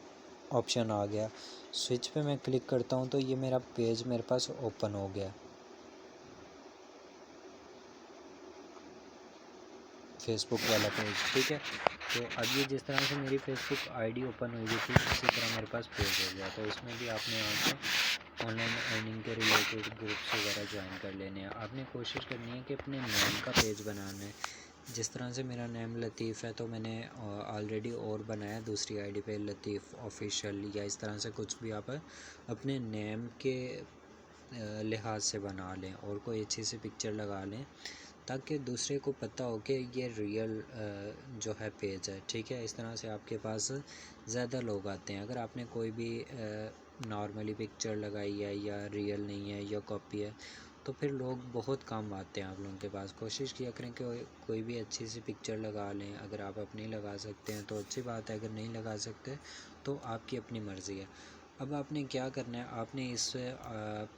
ऑप्शन आ गया, स्विच पे मैं क्लिक करता हूँ तो ये मेरा पेज मेरे पास ओपन हो गया, फेसबुक वाला पेज, ठीक है। तो अब ये जिस तरह से मेरी फेसबुक आईडी ओपन हुई थी, इसी तरह मेरे पास पेज हो गया। तो इसमें भी आपने आके ऑनलाइन अर्निंग के रिलेटेड ग्रुप्स वगैरह ज्वाइन कर लेने हैं। आपने कोशिश करनी है कि अपने नेम का पेज बनाना है। जिस तरह से मेरा नेम लतीफ़ है तो मैंने ऑलरेडी और बनाया दूसरी आईडी पे लतीफ़ ऑफिशियल, या इस तरह से कुछ भी आप अपने नेम के लिहाज से बना लें और कोई अच्छी सी पिक्चर लगा लें ताकि दूसरे को पता हो कि ये रियल जो है पेज है, ठीक है। इस तरह से आपके पास ज़्यादा लोग आते हैं। अगर आपने कोई भी नॉर्मली पिक्चर लगाई है या रियल नहीं है या कॉपी है तो फिर लोग बहुत कम आते हैं आप लोगों के पास। कोशिश किया करें कि कोई भी अच्छी सी पिक्चर लगा लें। अगर आप अपनी लगा सकते हैं तो अच्छी बात है, अगर नहीं लगा सकते तो आपकी अपनी मर्ज़ी है। अब आपने क्या करना है, आपने इस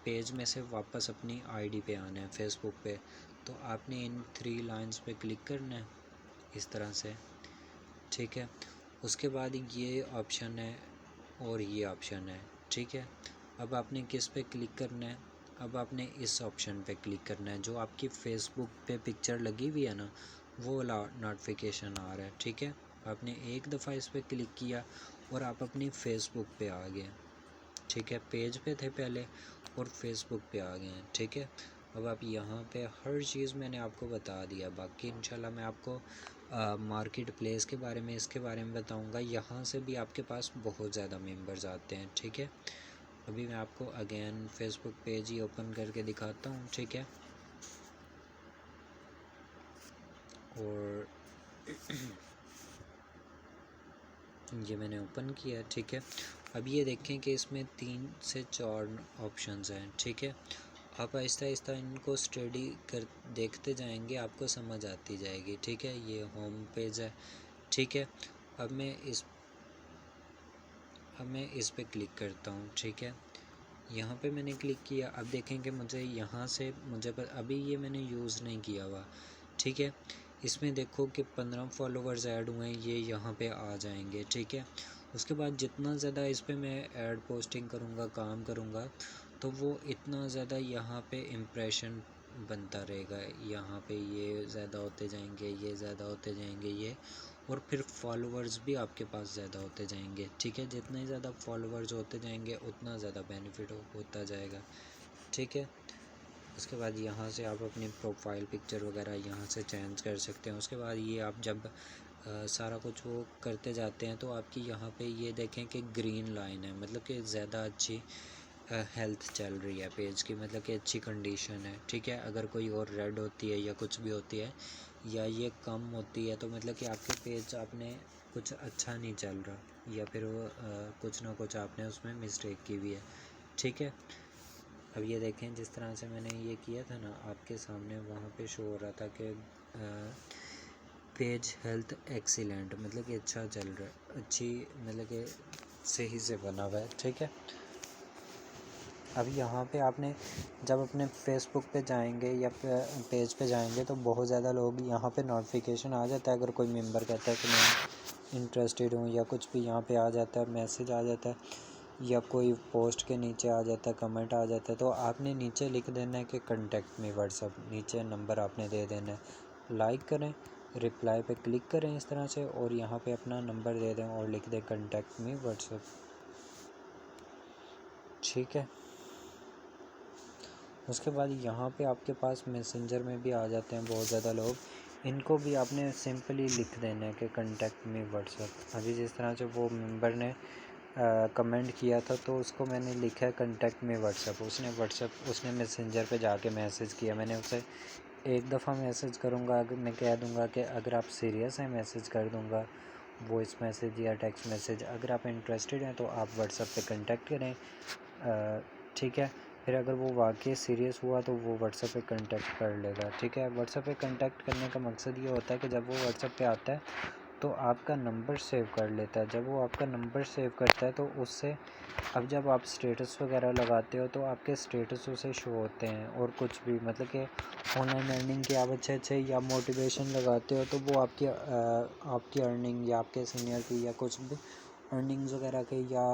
पेज में से वापस अपनी आईडी पे आना है फेसबुक पे। तो आपने इन 3 लाइंस पे क्लिक करना है इस तरह से, ठीक है। उसके बाद ये ऑप्शन है और ये ऑप्शन है, ठीक है। अब आपने किस पे क्लिक करना है, अब आपने इस ऑप्शन पे क्लिक करना है। जो आपकी फ़ेसबुक पे पिक्चर लगी हुई है ना, वो वाला नोटिफिकेशन आ रहा है, ठीक है। आपने एक दफ़ा इस पर क्लिक किया और आप अपनी फ़ेसबुक पे आ गए, ठीक है। पेज पे थे पहले और फेसबुक पे आ गए हैं, ठीक है। अब आप यहाँ पे हर चीज़ मैंने आपको बता दिया। बाकी इंशाल्लाह मैं आपको मार्केट प्लेस के बारे में, इसके बारे में बताऊँगा। यहाँ से भी आपके पास बहुत ज़्यादा मेंबर्स आते हैं, ठीक है। अभी मैं आपको अगेन फेसबुक पेज ही ओपन करके दिखाता हूँ, ठीक है। और ये मैंने ओपन किया, ठीक है। अब ये देखें कि इसमें 3 से 4 ऑप्शंस हैं, ठीक है। आप आहिस्ता आहिस्ता इनको स्टडी कर देखते जाएंगे, आपको समझ आती जाएगी, ठीक है। ये होम पेज है, ठीक है। अब मैं इस पे क्लिक करता हूँ, ठीक है। यहाँ पे मैंने क्लिक किया। अब देखें कि मुझे यहाँ से अभी ये मैंने यूज़ नहीं किया हुआ, ठीक है। इसमें देखो कि 15 फॉलोवर्स ऐड हुए हैं, ये यहाँ पे आ जाएंगे, ठीक है। उसके बाद जितना ज़्यादा इस पर मैं ऐड पोस्टिंग करूँगा, काम करूँगा, तो वो इतना ज़्यादा यहाँ पे इम्प्रेशन बनता रहेगा। यहाँ पे ये ज़्यादा होते जाएंगे, ये ज़्यादा होते जाएंगे, ये, और फिर फॉलोअर्स भी आपके पास ज़्यादा होते जाएंगे, ठीक है। जितने ज़्यादा फॉलोअर्स होते जाएंगे उतना ज़्यादा बेनिफिट होता जाएगा, ठीक है। उसके बाद यहाँ से आप अपनी प्रोफाइल पिक्चर वगैरह यहाँ से चेंज कर सकते हैं। उसके बाद ये आप जब सारा कुछ वो करते जाते हैं तो आपकी यहाँ पे ये देखें कि ग्रीन लाइन है, मतलब कि ज़्यादा अच्छी हेल्थ चल रही है पेज की, मतलब कि अच्छी कंडीशन है, ठीक है। अगर कोई और रेड होती है या कुछ भी होती है या ये कम होती है तो मतलब कि आपके पेज आपने कुछ अच्छा नहीं चल रहा, या फिर वो कुछ ना कुछ आपने उसमें मिस्टेक की हुई है, ठीक है। अब ये देखें जिस तरह से मैंने ये किया था ना, आपके सामने वहाँ पे शो हो रहा था कि पेज हेल्थ एक्सीलेंट, मतलब कि अच्छा चल रहा है, अच्छी, मतलब कि सही से बना हुआ है, ठीक है। अब यहाँ पे आपने जब अपने फेसबुक पे जाएंगे या पेज पे जाएंगे तो बहुत ज़्यादा लोग यहाँ पे नोटिफिकेशन आ जाता है। अगर कोई मेंबर कहता है कि मैं इंटरेस्टेड हूँ या कुछ भी, यहाँ पे आ जाता है, मैसेज आ जाता है, या कोई पोस्ट के नीचे आ जाता है, कमेंट आ जाता है, तो आपने नीचे लिख देना है कि कॉन्टैक्ट मी व्हाट्सअप, नीचे नंबर आपने दे देना है। लाइक करें रिप्लाई पे क्लिक करें इस तरह से और यहाँ पे अपना नंबर दे दें और लिख दें कॉन्टैक्ट मी व्हाट्सएप। ठीक है, उसके बाद यहाँ पे आपके पास मैसेंजर में भी आ जाते हैं बहुत ज़्यादा लोग, इनको भी आपने सिंपली लिख देना है कि कॉन्टैक्ट मी व्हाट्सएप। अभी जिस तरह से वो मेंबर ने कमेंट किया था तो उसको मैंने लिखा है कॉन्टैक्ट मी व्हाट्सएप, उसने मैसेंजर पे जाके मैसेज किया। मैंने उसे एक दफ़ा मैसेज करूँगा, अगर मैं कह दूँगा कि अगर आप सीरियस हैं मैसेज कर दूँगा, वॉइस मैसेज या टेक्स्ट मैसेज। अगर आप इंटरेस्टेड हैं तो आप व्हाट्सएप पे कांटेक्ट करें। ठीक है, फिर अगर वो वाकई सीरियस हुआ तो वो व्हाट्सएप पे कांटेक्ट कर लेगा। ठीक है, व्हाट्सएप पे कांटेक्ट करने का मकसद ये होता है कि जब वो व्हाट्सएप पे आता है तो आपका नंबर सेव कर लेता है। जब वो आपका नंबर सेव करता है तो उससे अब जब आप स्टेटस वगैरह लगाते हो तो आपके स्टेटस उसे शो होते हैं, और कुछ भी मतलब कि ऑनलाइन अर्निंग के आप अच्छे या मोटिवेशन लगाते हो तो वो आपकी अर्निंग या आपके सीनियर की या कुछ भी अर्निंग्स वगैरह के या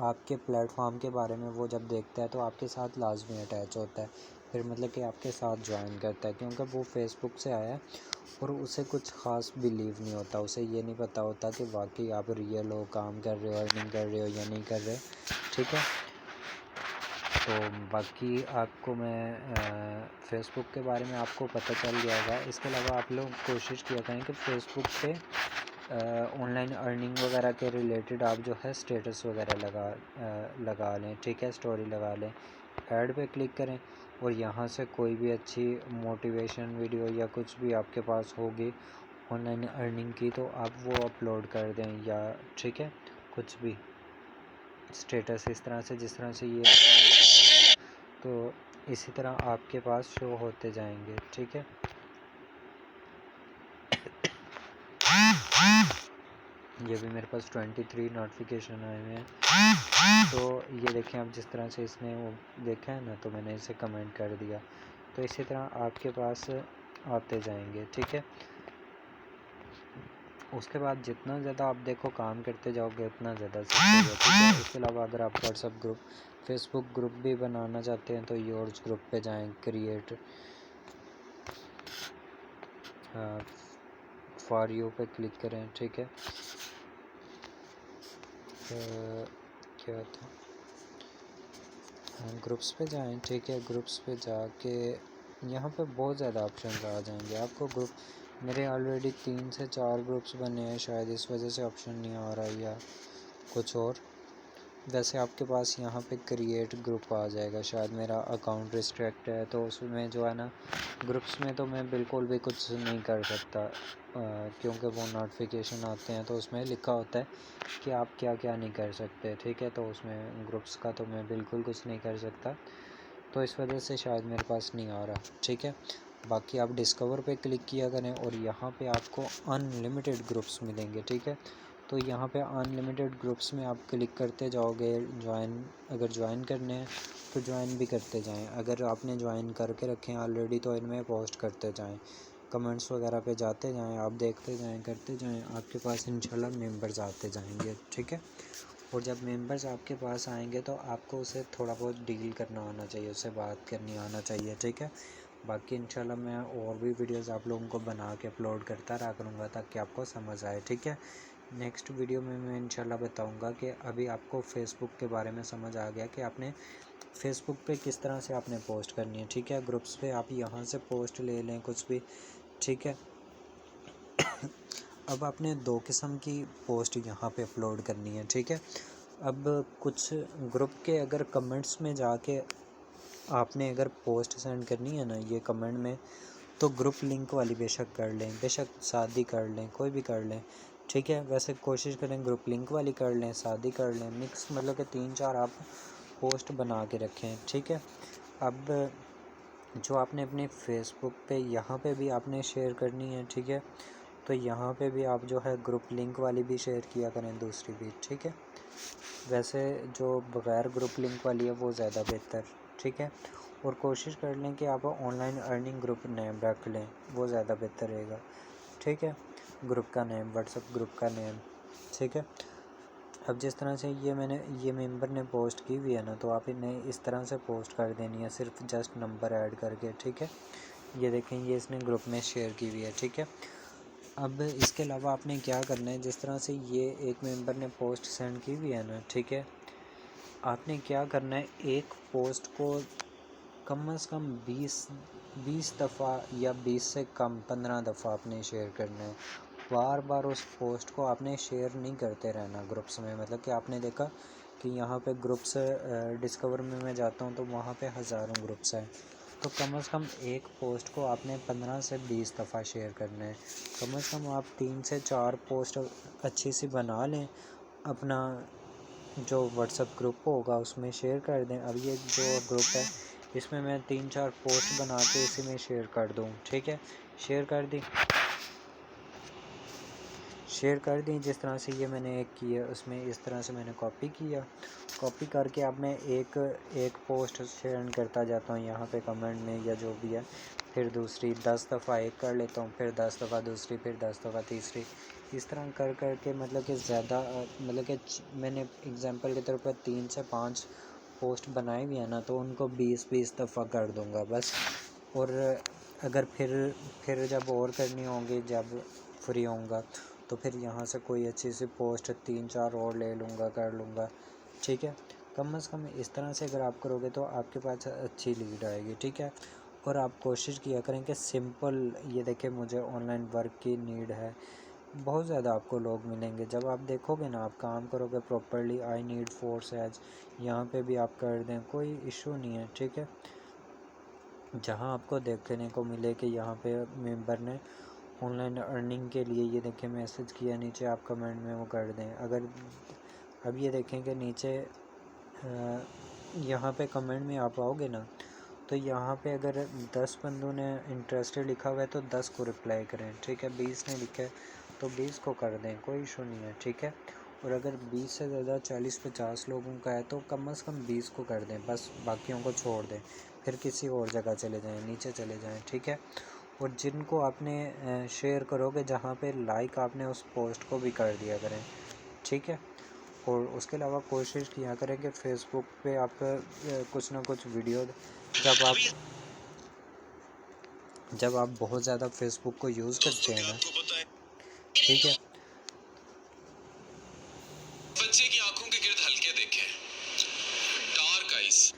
आपके प्लेटफॉर्म के बारे में वो जब देखता है तो आपके साथ लाजमी अटैच होता है, फिर मतलब कि आपके साथ ज्वाइन करता है, क्योंकि वो फेसबुक से आया है और उसे कुछ ख़ास बिलीव नहीं होता। उसे ये नहीं पता होता कि वाकई आप रियल हो, काम कर रहे हो, अर्निंग कर रहे हो या नहीं कर रहे। ठीक है, तो बाकी आपको मैं फ़ेसबुक के बारे में आपको पता चल गया होगा। इसके अलावा आप लोग कोशिश किया करें कि फ़ेसबुक पे ऑनलाइन अर्निंग वगैरह के रिलेटेड आप जो है स्टेटस वगैरह लगा लें। ठीक है, स्टोरी लगा लें, ऐड पे क्लिक करें और यहाँ से कोई भी अच्छी मोटिवेशन वीडियो या कुछ भी आपके पास होगी ऑनलाइन अर्निंग की तो आप वो अपलोड कर दें, या ठीक है कुछ भी स्टेटस इस तरह से जिस तरह से ये तो इसी तरह आपके पास शो होते जाएंगे। ठीक है, ये भी मेरे पास 23 नोटिफिकेशन आए हुए हैं। तो ये देखें आप जिस तरह से इसने वो देखा है ना, तो मैंने इसे कमेंट कर दिया, तो इसी तरह आपके पास आते जाएंगे। ठीक है, उसके बाद जितना ज़्यादा आप देखो काम करते जाओगे उतना ज़्यादा सीखोगे। ठीक है, इसके अलावा अगर आप व्हाट्सएप ग्रुप, फेसबुक ग्रुप भी बनाना चाहते हैं तो योर्स ग्रुप पे जाएं, क्रिएट फॉर यू पे क्लिक करें। ठीक है, क्या था, ग्रुप्स पे जाएं। ठीक है, ग्रुप्स पे जाके यहाँ पे बहुत ज़्यादा ऑप्शन आ जाएंगे आपको। ग्रुप मेरे ऑलरेडी 3 से 4 ग्रुप्स बने हैं, शायद इस वजह से ऑप्शन नहीं आ रहा है या कुछ और। वैसे आपके पास यहाँ पे क्रिएट ग्रुप आ जाएगा, शायद मेरा अकाउंट रिस्ट्रिक्ट है तो उसमें जो है ना ग्रुप्स में तो मैं बिल्कुल भी कुछ नहीं कर सकता, क्योंकि वो नोटिफिकेशन आते हैं तो उसमें लिखा होता है कि आप क्या क्या नहीं कर सकते। ठीक है, तो उसमें ग्रुप्स का तो मैं बिल्कुल कुछ नहीं कर सकता, तो इस वजह से शायद मेरे पास नहीं आ रहा। ठीक है, बाकी आप डिस्कवर पे क्लिक किया करें और यहाँ पे आपको अनलिमिटेड ग्रुप्स मिलेंगे। ठीक है, तो यहाँ पे अनलिमिटेड ग्रुप्स में आप क्लिक करते जाओगे। अगर ज्वाइन करने हैं तो ज्वाइन भी करते जाएं, अगर आपने ज्वाइन करके रखे हैं ऑलरेडी तो इनमें पोस्ट करते जाएं, कमेंट्स वगैरह पे जाते जाएं, आप देखते जाएं, करते जाएं, आपके पास इंशाल्लाह मेंबर्स आते जाएंगे। ठीक है, और जब मेंबर्स आपके पास आएंगे तो आपको उसे थोड़ा बहुत डील करना आना चाहिए, उससे बात करनी आना चाहिए। ठीक है, बाकी इंशाल्लाह मैं और भी वीडियोस आप लोगों को बना के अपलोड करता रहा करूँगा ताकि आपको समझ आए। ठीक है, नेक्स्ट वीडियो में मैं इंशाल्लाह बताऊँगा कि अभी आपको फ़ेसबुक के बारे में समझ आ गया कि आपने फ़ेसबुक पे किस तरह से आपने पोस्ट करनी है। ठीक है, ग्रुप्स पे आप यहाँ से पोस्ट ले लें कुछ भी। ठीक है, अब आपने 2 किस्म की पोस्ट यहाँ पे अपलोड करनी है। ठीक है, अब कुछ ग्रुप के अगर कमेंट्स में जाके आपने अगर पोस्ट सेंड करनी है ना ये कमेंट में, तो ग्रुप लिंक वाली बेशक कर लें, बेशक शादी कर लें, कोई भी कर लें। ठीक है, वैसे कोशिश करें ग्रुप लिंक वाली कर लें, शादी कर लें, मिक्स मतलब कि 3-4 आप पोस्ट बना के रखें। ठीक है, अब जो आपने अपने फेसबुक पे यहाँ पे भी आपने शेयर करनी है। ठीक है, तो यहाँ पे भी आप जो है ग्रुप लिंक वाली भी शेयर किया करें, दूसरी भी। ठीक है, वैसे जो बग़ैर ग्रुप लिंक वाली है वो ज़्यादा बेहतर। ठीक है, और कोशिश कर लें कि आप ऑनलाइन अर्निंग ग्रुप नेम रख लें, वो ज़्यादा बेहतर रहेगा। ठीक है, ग्रुप का नेम, व्हाट्सएप ग्रुप का नेम। ठीक है, अब जिस तरह से ये मेंबर ने पोस्ट की हुई है ना, तो आप इन्हें इस तरह से पोस्ट कर देनी है, सिर्फ जस्ट नंबर ऐड करके। ठीक है, ये देखें ये इसने ग्रुप में शेयर की हुई है। ठीक है, अब इसके अलावा आपने क्या करना है, जिस तरह से ये एक मेंबर ने पोस्ट सेंड की हुई है ना, ठीक है, आपने क्या करना है, एक पोस्ट को कम से कम 20 दफ़ा या 20 से कम 15 दफ़ा आपने शेयर करना है। बार बार उस पोस्ट को आपने शेयर नहीं करते रहना ग्रुप्स में। मतलब कि आपने देखा कि यहाँ पे ग्रुप्स डिस्कवर में मैं जाता हूँ तो वहाँ पे हज़ारों ग्रुप्स हैं, तो कम से कम एक पोस्ट को आपने 15 से 20 दफ़ा शेयर करना है। कम से कम आप 3 से 4 पोस्ट अच्छी सी बना लें, अपना जो व्हाट्सएप ग्रुप होगा उसमें शेयर कर दें। अब ये जो ग्रुप है इसमें मैं 3-4 पोस्ट बना के इसी में शेयर कर दूँ, ठीक है। शेयर कर दी जिस तरह से ये मैंने एक किया, उसमें इस तरह से मैंने कॉपी किया। कॉपी करके अब मैं एक पोस्ट शेयर करता जाता हूँ यहाँ पे कमेंट में या जो भी है, फिर दूसरी 10 दफ़ा एक कर लेता हूँ, फिर 10 दफ़ा दूसरी, फिर 10 दफ़ा तीसरी। इस तरह कर के मतलब कि ज़्यादा मतलब कि मैंने एग्ज़ाम्पल के तौर पर 3 से 5 पोस्ट बनाई हुई है ना, तो उनको 20-20 दफ़ा कर दूँगा बस। और अगर फिर जब और करनी होंगी, जब फ्री होऊंगा तो फिर यहाँ से कोई अच्छी सी पोस्ट 3-4 और ले लूँगा, कर लूँगा, ठीक है। कम से कम इस तरह से अगर आप करोगे तो आपके पास अच्छी लीड आएगी, ठीक है। और आप कोशिश किया करें कि सिंपल, ये देखें मुझे ऑनलाइन वर्क की नीड है, बहुत ज़्यादा आपको लोग मिलेंगे। जब आप देखोगे ना, आप काम करोगे प्रॉपरली, आई नीड 4 एज यहाँ पे भी आप कर दें, कोई इशू नहीं है, ठीक है। जहाँ आपको देखने को मिले कि यहाँ पे मेंबर ने ऑनलाइन अर्निंग के लिए ये देखें मैसेज किया, नीचे आप कमेंट में वो कर दें। अगर अब ये देखें कि नीचे यहाँ पे कमेंट में आप आओगे ना, तो यहाँ पे अगर 10 बंदों ने इंटरेस्टेड लिखा हुआ है तो 10 को रिप्लाई करें, ठीक है। 20 ने लिखा है तो 20 को कर दें, कोई इशू नहीं है, ठीक है। और अगर 20 से ज़्यादा 40-50 लोगों का है तो कम से कम 20 को कर दें बस, बाकियों को छोड़ दें, फिर किसी और जगह चले जाएं, नीचे चले जाएं, ठीक है। और जिनको आपने शेयर करोगे, जहाँ पे लाइक आपने उस पोस्ट को भी कर दिया करें, ठीक है। और उसके अलावा कोशिश किया करें कि फेसबुक पे आप कुछ ना कुछ वीडियो, जब आप बहुत ज़्यादा फेसबुक को यूज़ करते हैं ना, ठीक है, बच्चे की आंखों के गिर्द हल्के देखें, डार्क आइज।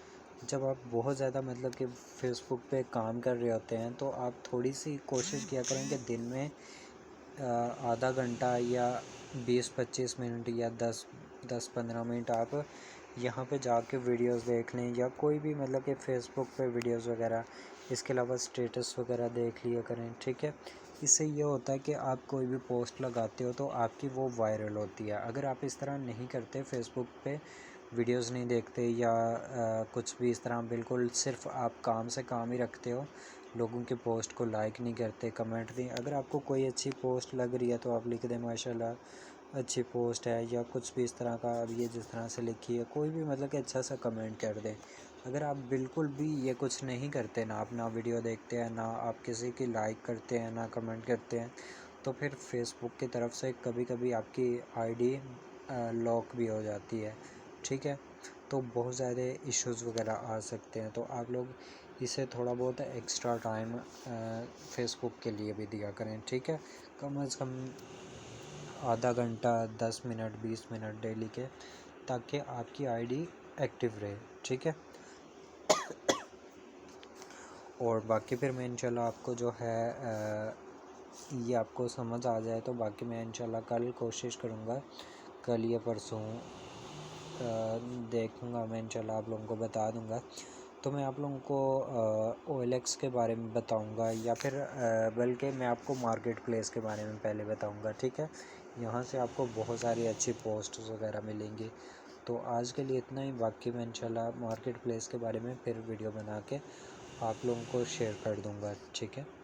जब आप बहुत ज़्यादा मतलब कि फ़ेसबुक पे काम कर रहे होते हैं तो आप थोड़ी सी कोशिश किया करें कि दिन में आधा घंटा या 20-25 मिनट या 10-15 मिनट आप यहाँ पे जाके वीडियोस देख लें, या कोई भी मतलब कि फ़ेसबुक पे वीडियोस वगैरह, इसके अलावा स्टेटस वगैरह देख लिया करें, ठीक है। इससे ये होता है कि आप कोई भी पोस्ट लगाते हो तो आपकी वो वायरल होती है। अगर आप इस तरह नहीं करते, फ़ेसबुक पे वीडियोस नहीं देखते या कुछ भी इस तरह, बिल्कुल सिर्फ आप काम से काम ही रखते हो, लोगों के पोस्ट को लाइक नहीं करते, कमेंट नहीं, अगर आपको कोई अच्छी पोस्ट लग रही है तो आप लिख दें माशाल्लाह अच्छी पोस्ट है, या कुछ भी इस तरह का, अब ये जिस तरह से लिखी है, कोई भी मतलब कि अच्छा सा कमेंट कर दें। अगर आप बिल्कुल भी ये कुछ नहीं करते, ना आप ना वीडियो देखते हैं, ना आप किसी की लाइक करते हैं, ना कमेंट करते हैं, तो फिर फेसबुक की तरफ से कभी कभी आपकी आईडी लॉक भी हो जाती है, ठीक है। तो बहुत ज़्यादा इश्यूज़ वगैरह आ सकते हैं, तो आप लोग इसे थोड़ा बहुत एक्स्ट्रा टाइम फेसबुक के लिए भी दिया करें, ठीक है। कम से कम आधा घंटा, 10 मिनट, 20 मिनट डेली के, ताकि आपकी आईडी एक्टिव रहे, ठीक है। और बाकी फिर मैं इंशाल्लाह आपको जो है ये आपको समझ आ जाए तो बाकी मैं इंशाल्लाह कल कोशिश करूँगा, कल या परसों देखूँगा मैं, इंशाल्लाह आप लोगों को बता दूँगा। तो मैं आप लोगों को OLX के बारे में बताऊँगा, या फिर बल्कि मैं आपको मार्केट प्लेस के बारे में पहले बताऊँगा, ठीक है। यहाँ से आपको बहुत सारी अच्छी पोस्ट्स वगैरह मिलेंगी। तो आज के लिए इतना ही, बाकी मैं इंशाल्लाह मार्केट प्लेस के बारे में फिर वीडियो बना के आप लोगों को शेयर कर दूँगा, ठीक है।